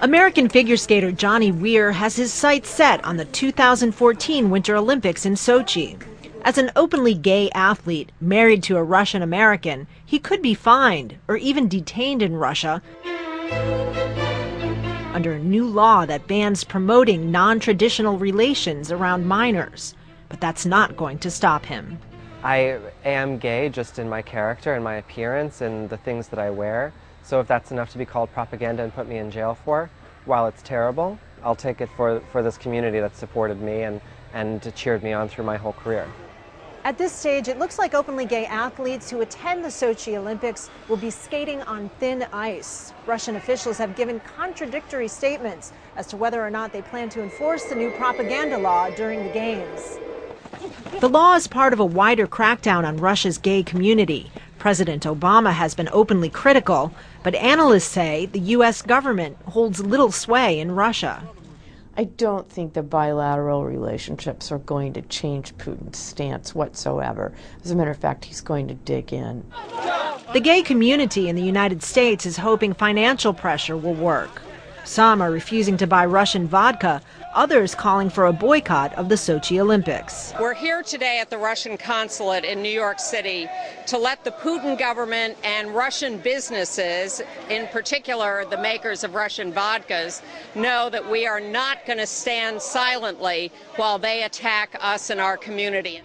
American figure skater Johnny Weir has his sights set on the 2014 Winter Olympics in Sochi. As an openly gay athlete married to a Russian American, he could be fined or even detained in Russia under a new law that bans promoting non-traditional relations around minors. But that's not going to stop him. I am gay just in my character and my appearance and the things that I wear. So if that's enough to be called propaganda and put me in jail for, while it's terrible, I'll take it for this community that supported me and cheered me on through my whole career. At this stage, it looks like openly gay athletes who attend the Sochi Olympics will be skating on thin ice. Russian officials have given contradictory statements as to whether or not they plan to enforce the new propaganda law during the Games. The law is part of a wider crackdown on Russia's gay community. President Obama has been openly critical, but analysts say the U.S. government holds little sway in Russia. I don't think the bilateral relationships are going to change Putin's stance whatsoever. As a matter of fact, he's going to dig in. The gay community in the United States is hoping financial pressure will work. Some are refusing to buy Russian vodka, others calling for a boycott of the Sochi Olympics. We're here today at the Russian consulate in New York City to let the Putin government and Russian businesses, in particular the makers of Russian vodkas, know that we are not going to stand silently while they attack us and our community.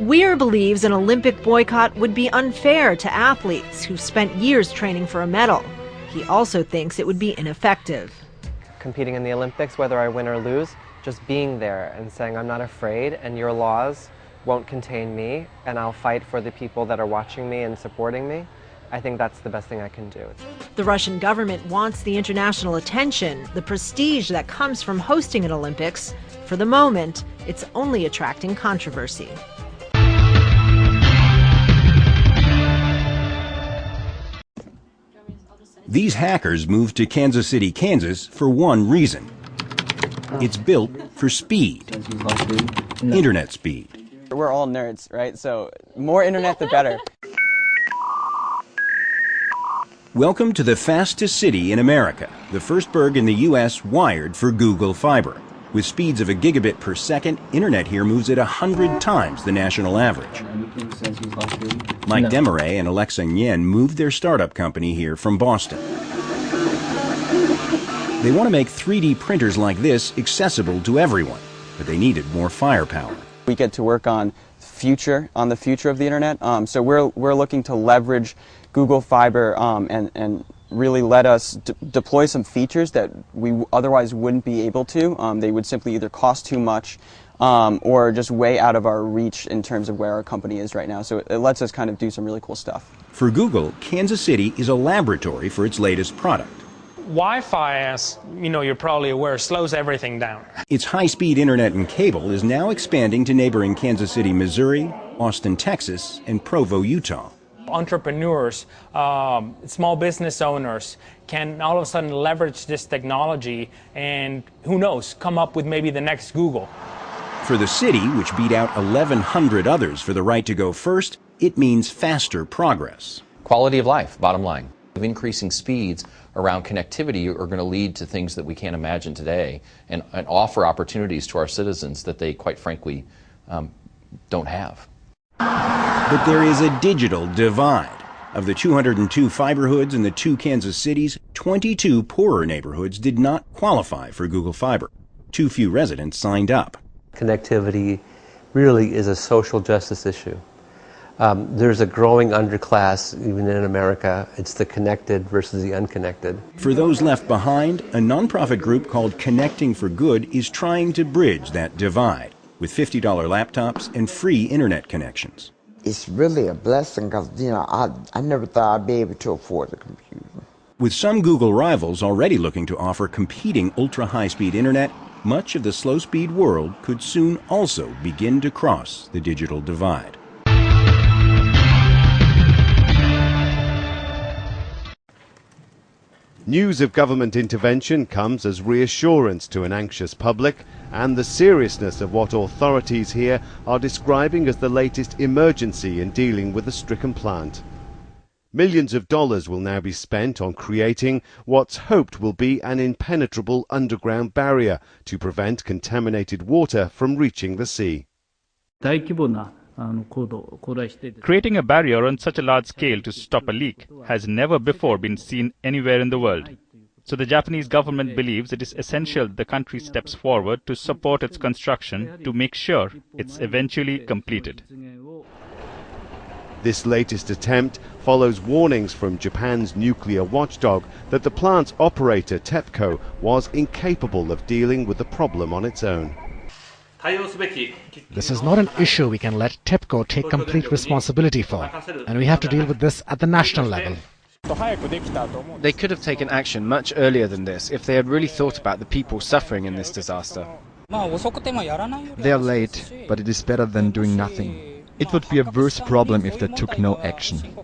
Weir believes an Olympic boycott would be unfair to athletes who've spent years training for a medal. He also thinks it would be ineffective. Competing in the Olympics, whether I win or lose, just being there and saying I'm not afraid and your laws won't contain me and I'll fight for the people that are watching me and supporting me, I think that's the best thing I can do. The Russian government wants the international attention, the prestige that comes from hosting an Olympics. For the moment, it's only attracting controversy. These hackers moved to Kansas City, Kansas for one reason. It's built for speed, internet speed. We're all nerds, right? So more internet, the better. Welcome to the fastest city in America, the first burg in the U.S. wired for Google Fiber. With speeds of a gigabit per second, internet here moves at 100 times the national average. Mike Demaray and Alexa Nguyen moved their startup company here from Boston. They want to make 3D printers like this accessible to everyone, but they needed more firepower. We get to work on the future of the internet. So we're looking to leverage Google Fiber and really let us deploy some features that we otherwise wouldn't be able to. They would simply either cost too much or just way out of our reach in terms of where our company is right now. So it lets us kind of do some really cool stuff. For Google, Kansas City is a laboratory for its latest product. Wi-Fi, as you're probably aware, slows everything down. Its high-speed internet and cable is now expanding to neighboring Kansas City, Missouri, Austin, Texas, and Provo, Utah. Entrepreneurs, small business owners can all of a sudden leverage this technology and, who knows, come up with maybe the next Google. For the city, which beat out 1,100 others for the right to go first, it means faster progress. Quality of life, bottom line. Increasing speeds around connectivity are going to lead to things that we can't imagine today and offer opportunities to our citizens that they, quite frankly, don't have. But there is a digital divide. Of the 202 fiber hoods in the two Kansas cities, 22 poorer neighborhoods did not qualify for Google Fiber. Too few residents signed up. Connectivity really is a social justice issue. There's a growing underclass, even in America. It's the connected versus the unconnected. For those left behind, a nonprofit group called Connecting for Good is trying to bridge that divide with $50 laptops and free internet connections. It's really a blessing because, I never thought I'd be able to afford a computer. With some Google rivals already looking to offer competing ultra-high-speed internet, much of the slow-speed world could soon also begin to cross the digital divide. News of government intervention comes as reassurance to an anxious public and the seriousness of what authorities here are describing as the latest emergency in dealing with the stricken plant. Millions of dollars will now be spent on creating what's hoped will be an impenetrable underground barrier to prevent contaminated water from reaching the sea. Creating a barrier on such a large scale to stop a leak has never before been seen anywhere in the world. So the Japanese government believes it is essential the country steps forward to support its construction to make sure it's eventually completed. This latest attempt follows warnings from Japan's nuclear watchdog that the plant's operator, TEPCO, was incapable of dealing with the problem on its own. This is not an issue we can let TEPCO take complete responsibility for, and we have to deal with this at the national level. They could have taken action much earlier than this if they had really thought about the people suffering in this disaster. They are late, but it is better than doing nothing. It would be a worse problem if they took no action.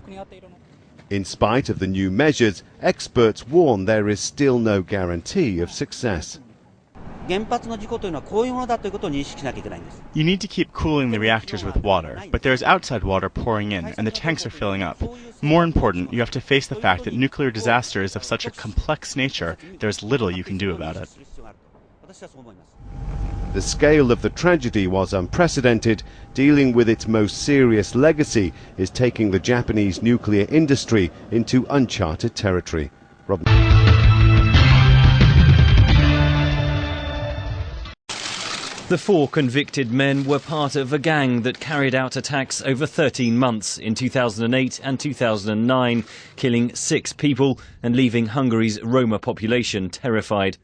In spite of the new measures, experts warn there is still no guarantee of success. You need to keep cooling the reactors with water, but there is outside water pouring in and the tanks are filling up. More important, you have to face the fact that nuclear disaster is of such a complex nature, there is little you can do about it. The scale of the tragedy was unprecedented. Dealing with its most serious legacy is taking the Japanese nuclear industry into uncharted territory. The 4 convicted men were part of a gang that carried out attacks over 13 months in 2008 and 2009, killing 6 people and leaving Hungary's Roma population terrified.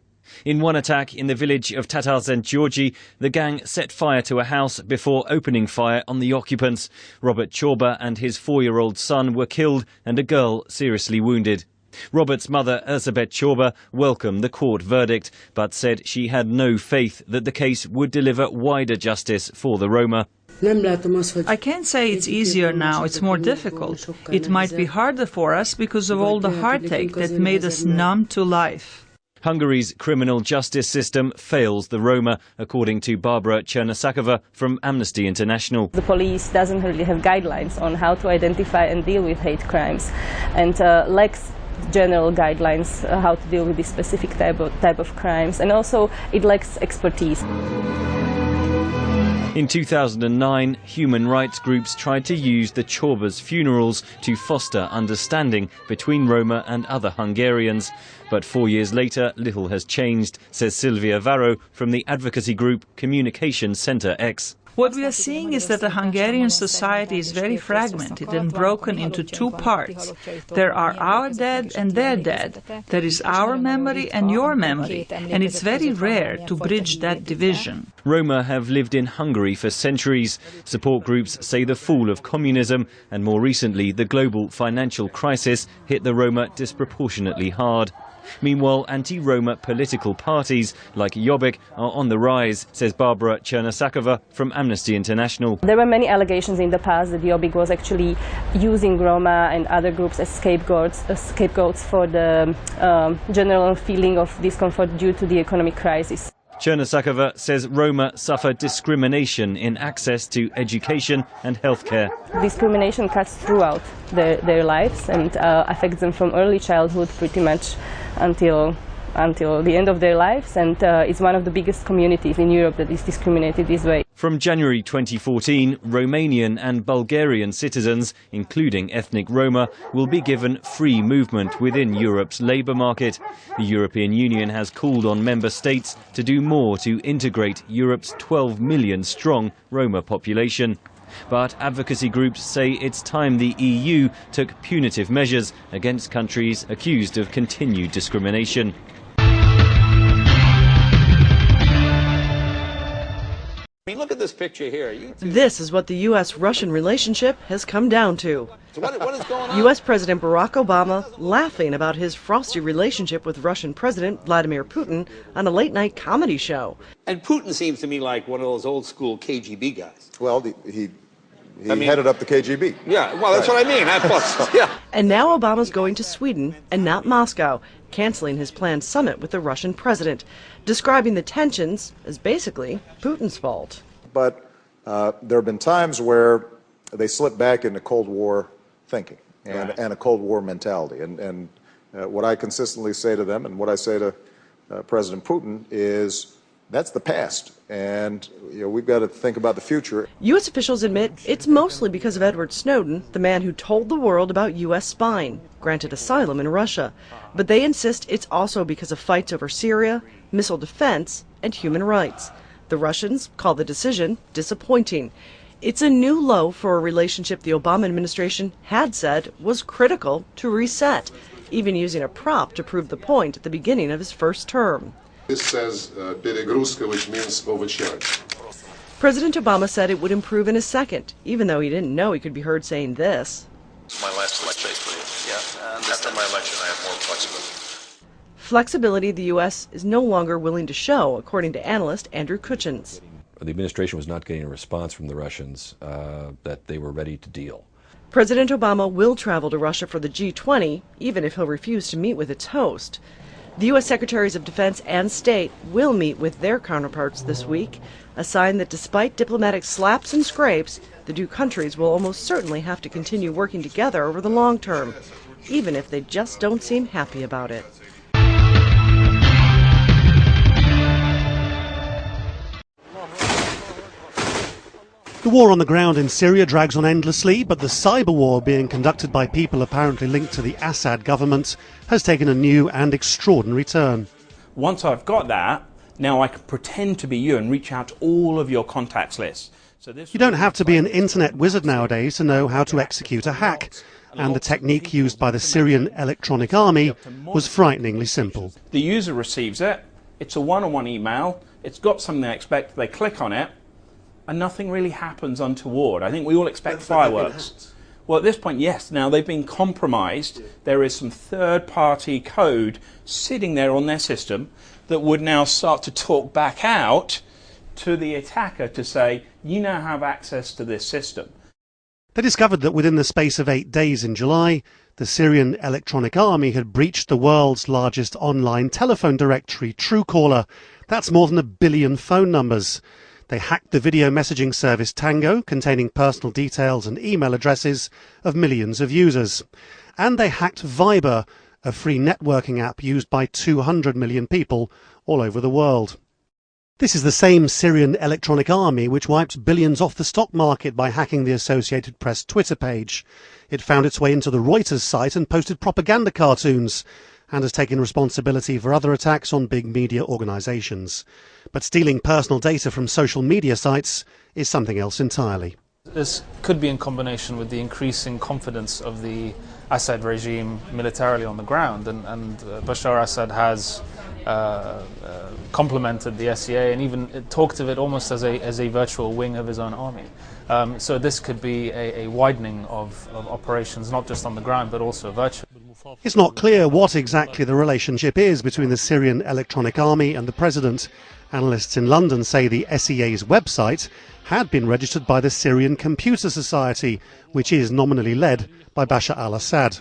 In one attack in the village of Tatarszentgyörgyi, the gang set fire to a house before opening fire on the occupants. Robert Csorba and his 4-year-old son were killed and a girl seriously wounded. Robert's mother, Erzsébet Csorba, welcomed the court verdict, but said she had no faith that the case would deliver wider justice for the Roma. I can't say it's easier now, it's more difficult. It might be harder for us because of all the heartache that made us numb to life. Hungary's criminal justice system fails the Roma, according to Barbara Chernosakova from Amnesty International. The police doesn't really have guidelines on how to identify and deal with hate crimes, and lacks general guidelines how to deal with this specific type of crimes, and also it lacks expertise. In 2009, human rights groups tried to use the Csorba's funerals to foster understanding between Roma and other Hungarians. But 4 years later, little has changed, says Silvia Varro from the advocacy group Communication Centre X. What we are seeing is that the Hungarian society is very fragmented and broken into 2 parts. There are our dead and their dead. There is our memory and your memory, and it's very rare to bridge that division. Roma have lived in Hungary for centuries. Support groups say the fall of communism and more recently the global financial crisis hit the Roma disproportionately hard. Meanwhile, anti-Roma political parties like Jobbik are on the rise, says Barbara Chernosakova from Amnesty International. There were many allegations in the past that Jobbik was actually using Roma and other groups as scapegoats for the general feeling of discomfort due to the economic crisis. Chernosakova says Roma suffer discrimination in access to education and healthcare. Discrimination cuts throughout their lives and affects them from early childhood pretty much until the end of their lives, and it's one of the biggest communities in Europe that is discriminated this way. From January 2014, Romanian and Bulgarian citizens, including ethnic Roma, will be given free movement within Europe's labour market. The European Union has called on member states to do more to integrate Europe's 12 million strong Roma population. But advocacy groups say it's time the EU took punitive measures against countries accused of continued discrimination. I mean, look at this picture here. This is what the U.S.-Russian relationship has come down to. So what is going on? U.S. President Barack Obama laughing about his frosty relationship with Russian President Vladimir Putin on a late-night comedy show. And Putin seems to me like one of those old-school KGB guys. Well, he headed up the KGB. Yeah, well, that's what I mean. Yeah. And now Obama's going to Sweden and not Moscow, canceling his planned summit with the Russian president, describing the tensions as basically Putin's fault. But there have been times where they slip back into Cold War thinking. and a Cold War mentality. And what I consistently say to them and what I say to President Putin is that's the past, and we've got to think about the future. U.S. officials admit it's mostly because of Edward Snowden, the man who told the world about U.S. spying, granted asylum in Russia. But they insist it's also because of fights over Syria, missile defense, and human rights. The Russians call the decision disappointing. It's a new low for a relationship the Obama administration had said was critical to reset, even using a prop to prove the point at the beginning of his first term. This says перегрузка, which means overcharge. President Obama said it would improve in a second, even though he didn't know he could be heard saying this. It's my last election, yeah. And after my election, I have more flexibility. Flexibility the U.S. is no longer willing to show, according to analyst Andrew Kuchins. The administration was not getting a response from the Russians that they were ready to deal. President Obama will travel to Russia for the G20, even if he'll refuse to meet with its host. The U.S. Secretaries of Defense and State will meet with their counterparts this week, a sign that despite diplomatic slaps and scrapes, the two countries will almost certainly have to continue working together over the long term, even if they just don't seem happy about it. The war on the ground in Syria drags on endlessly, but the cyber war being conducted by people apparently linked to the Assad government has taken a new and extraordinary turn. Once I've got that, now I can pretend to be you and reach out to all of your contacts lists. You don't have to be an internet wizard nowadays to know how to execute a hack, and the technique used by the Syrian Electronic Army was frighteningly simple. The user receives it, it's a one-on-one email, it's got something they expect, they click on it, and nothing really happens untoward. I think we all expect fireworks. Well, at this point, yes, now they've been compromised. There is some third-party code sitting there on their system that would now start to talk back out to the attacker to say, you now have access to this system. They discovered that within the space of 8 days in July, the Syrian Electronic Army had breached the world's largest online telephone directory, Truecaller. That's more than 1 billion phone numbers. They hacked the video messaging service Tango, containing personal details and email addresses of millions of users. And they hacked Viber, a free networking app used by 200 million people all over the world. This is the same Syrian Electronic Army which wiped billions off the stock market by hacking the Associated Press Twitter page. It found its way into the Reuters site and posted propaganda cartoons, and has taken responsibility for other attacks on big media organisations. But stealing personal data from social media sites is something else entirely. This could be in combination with the increasing confidence of the Assad regime militarily on the ground, and Bashar Assad has complimented the SEA and even talked of it almost as a virtual wing of his own army. So this could be a widening of operations, not just on the ground but also virtually. It's not clear what exactly the relationship is between the Syrian Electronic Army and the president. Analysts in London say the SEA's website had been registered by the Syrian Computer Society, which is nominally led by Bashar al-Assad.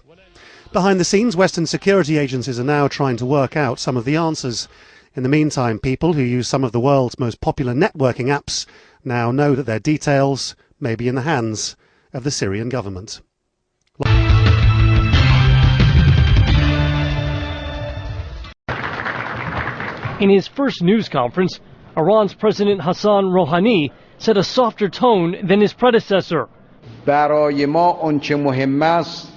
Behind the scenes, Western security agencies are now trying to work out some of the answers. In the meantime, people who use some of the world's most popular networking apps now know that their details may be in the hands of the Syrian government. In his first news conference, Iran's President Hassan Rouhani set a softer tone than his predecessor. برای ما آنچه مهم است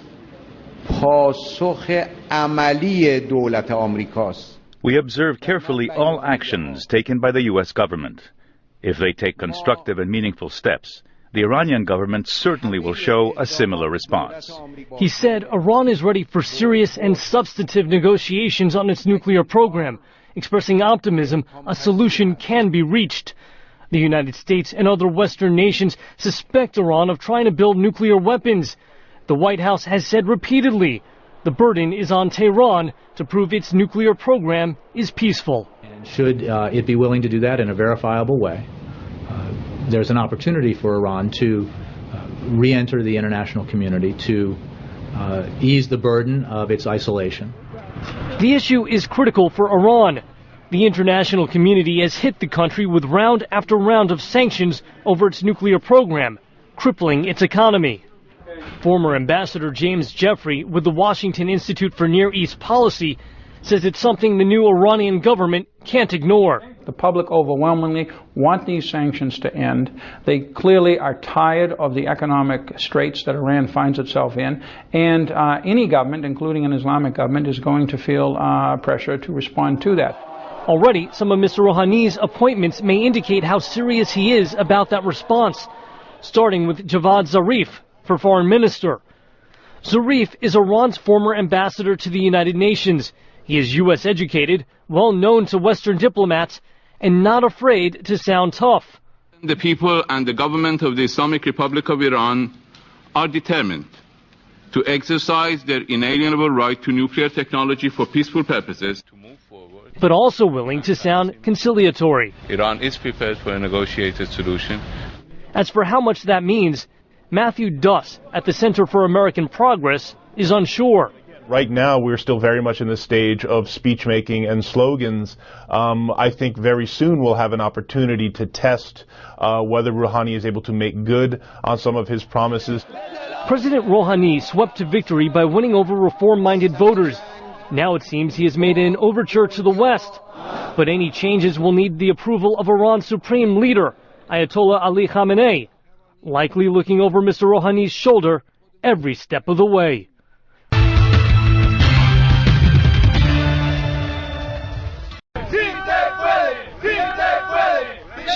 پاسخ عملی دولت آمریکاست. We observe carefully all actions taken by the U.S. government. If they take constructive and meaningful steps, the Iranian government certainly will show a similar response. He said Iran is ready for serious and substantive negotiations on its nuclear program, expressing optimism a solution can be reached. The United States and other Western nations suspect Iran of trying to build nuclear weapons. The White House has said repeatedly the burden is on Tehran to prove its nuclear program is peaceful. Should it be willing to do that in a verifiable way, there's an opportunity for Iran to re-enter the international community, to ease the burden of its isolation. The issue is critical for Iran. The international community has hit the country with round after round of sanctions over its nuclear program, crippling its economy. Former Ambassador James Jeffrey with the Washington Institute for Near East Policy says it's something the new Iranian government can't ignore. The public overwhelmingly want these sanctions to end. They clearly are tired of the economic straits that Iran finds itself in, and any government, including an Islamic government, is going to feel pressure to respond to that. Already, some of Mr. Rouhani's appointments may indicate how serious he is about that response, starting with Javad Zarif for Foreign Minister. Zarif is Iran's former ambassador to the United Nations. He is U.S. educated, well known to Western diplomats, and not afraid to sound tough. The people and the government of the Islamic Republic of Iran are determined to exercise their inalienable right to nuclear technology for peaceful purposes. But also willing to sound conciliatory. Iran is prepared for a negotiated solution. As for how much that means, Matthew Duss at the Center for American Progress is unsure. Right now, we're still very much in the stage of speech making and slogans. I think very soon we'll have an opportunity to test whether Rouhani is able to make good on some of his promises. President Rouhani swept to victory by winning over reform-minded voters. Now it seems he has made an overture to the West. But any changes will need the approval of Iran's supreme leader, Ayatollah Ali Khamenei, likely looking over Mr. Rouhani's shoulder every step of the way.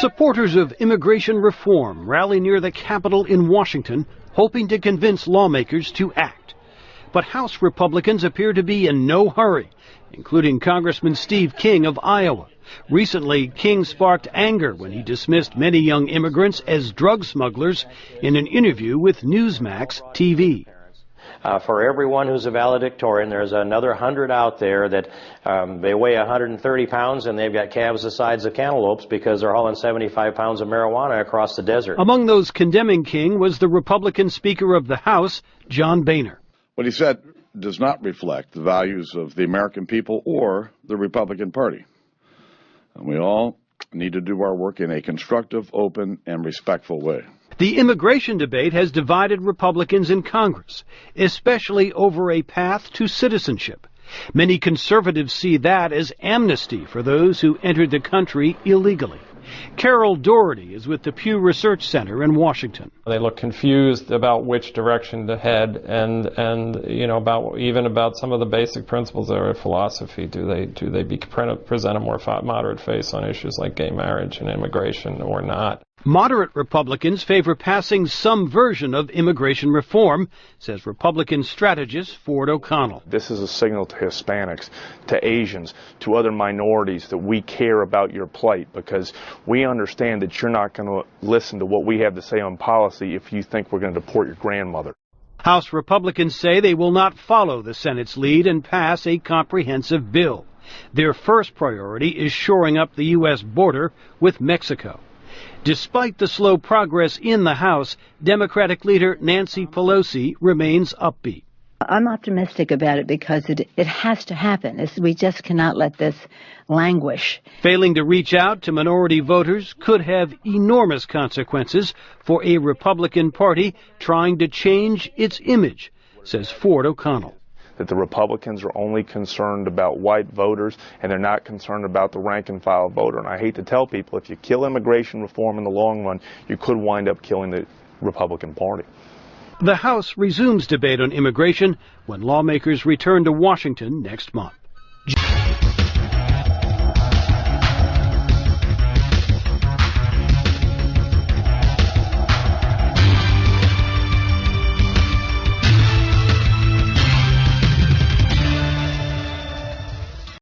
Supporters of immigration reform rally near the Capitol in Washington, hoping to convince lawmakers to act. But House Republicans appear to be in no hurry, including Congressman Steve King of Iowa. Recently, King sparked anger when he dismissed many young immigrants as drug smugglers in an interview with Newsmax TV. For everyone who's a valedictorian, there's another 100 out there that they weigh 130 pounds and they've got calves the size of cantaloupes because they're hauling 75 pounds of marijuana across the desert. Among those condemning King was the Republican Speaker of the House, John Boehner. What he said does not reflect the values of the American people or the Republican Party. And we all need to do our work in a constructive, open, and respectful way. The immigration debate has divided Republicans in Congress, especially over a path to citizenship. Many conservatives see that as amnesty for those who entered the country illegally. Carol Doherty is with the Pew Research Center in Washington. They look confused about which direction to head and you know, about some of the basic principles of their philosophy. Do they present a more moderate face on issues like gay marriage and immigration or not? Moderate Republicans favor passing some version of immigration reform, says Republican strategist Ford O'Connell. This is a signal to Hispanics, to Asians, to other minorities that we care about your plight because we understand that you're not going to listen to what we have to say on policy if you think we're going to deport your grandmother. House Republicans say they will not follow the Senate's lead and pass a comprehensive bill. Their first priority is shoring up the U.S. border with Mexico. Despite the slow progress in the House, Democratic leader Nancy Pelosi remains upbeat. I'm optimistic about it because it has to happen. We just cannot let this languish. Failing to reach out to minority voters could have enormous consequences for a Republican Party trying to change its image, says Ford O'Connell. That the Republicans are only concerned about white voters and they're not concerned about the rank and file voter. And I hate to tell people, if you kill immigration reform in the long run, you could wind up killing the Republican Party. The House resumes debate on immigration when lawmakers return to Washington next month.